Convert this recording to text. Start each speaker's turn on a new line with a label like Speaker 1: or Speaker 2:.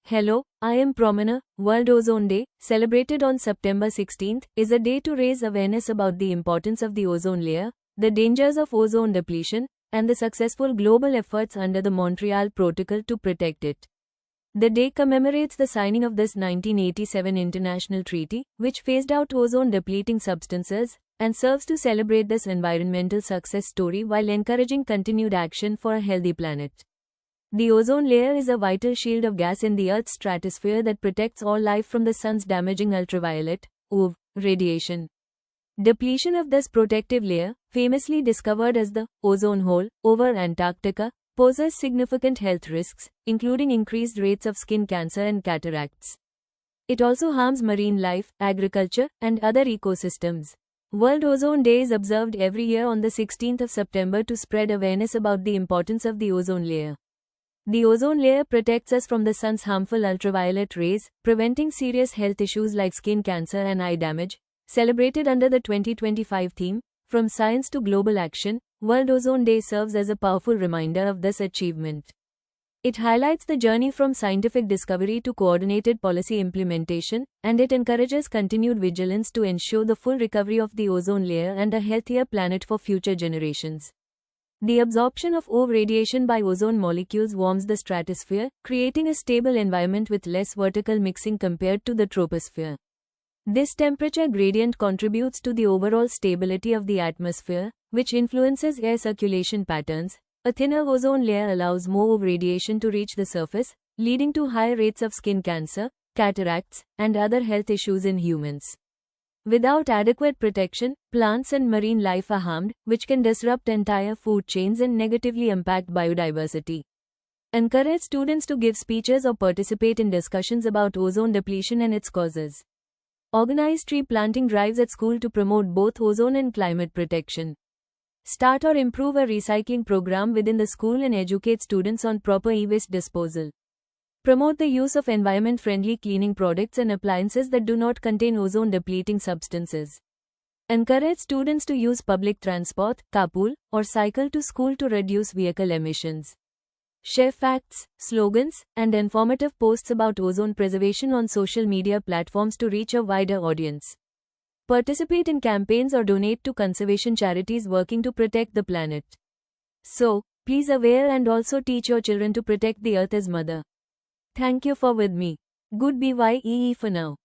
Speaker 1: Hello, I am Promina. World Ozone Day, celebrated on September 16th, is a day to raise awareness about the importance of the ozone layer, the dangers of ozone depletion, and the successful global efforts under the Montreal Protocol to protect it. The day commemorates the signing of this 1987 international treaty, which phased out ozone-depleting substances, and serves to celebrate this environmental success story while encouraging continued action for a healthy planet. The ozone layer is a vital shield of gas in the Earth's stratosphere that protects all life from the sun's damaging ultraviolet UV radiation. Depletion of this protective layer, famously discovered as the ozone hole over Antarctica, poses significant health risks, including increased rates of skin cancer and cataracts. It also harms marine life, agriculture, and other ecosystems. World Ozone Day is observed every year on the 16th of September to spread awareness about the importance of the ozone layer. The ozone layer protects us from the sun's harmful ultraviolet rays, preventing serious health issues like skin cancer and eye damage. Celebrated under the 2025 theme, From Science to Global Action, World Ozone Day serves as a powerful reminder of this achievement. It highlights the journey from scientific discovery to coordinated policy implementation, and it encourages continued vigilance to ensure the full recovery of the ozone layer and a healthier planet for future generations. The absorption of UV radiation by ozone molecules warms the stratosphere, creating a stable environment with less vertical mixing compared to the troposphere. This temperature gradient contributes to the overall stability of the atmosphere, which influences air circulation patterns. A thinner ozone layer allows more UV radiation to reach the surface, leading to higher rates of skin cancer, cataracts, and other health issues in humans. Without adequate protection, plants and marine life are harmed, which can disrupt entire food chains and negatively impact biodiversity. Encourage students to give speeches or participate in discussions about ozone depletion and its causes. Organize tree planting drives at school to promote both ozone and climate protection. Start or improve a recycling program within the school and educate students on proper e-waste disposal. Promote the use of environment-friendly cleaning products and appliances that do not contain ozone-depleting substances. Encourage students to use public transport, carpool, or cycle to school to reduce vehicle emissions. Share facts, slogans, and informative posts about ozone preservation on social media platforms to reach a wider audience. Participate in campaigns or donate to conservation charities working to protect the planet. So, please aware and also teach your children to protect the earth as mother. Thank you for with me. Good bye for now.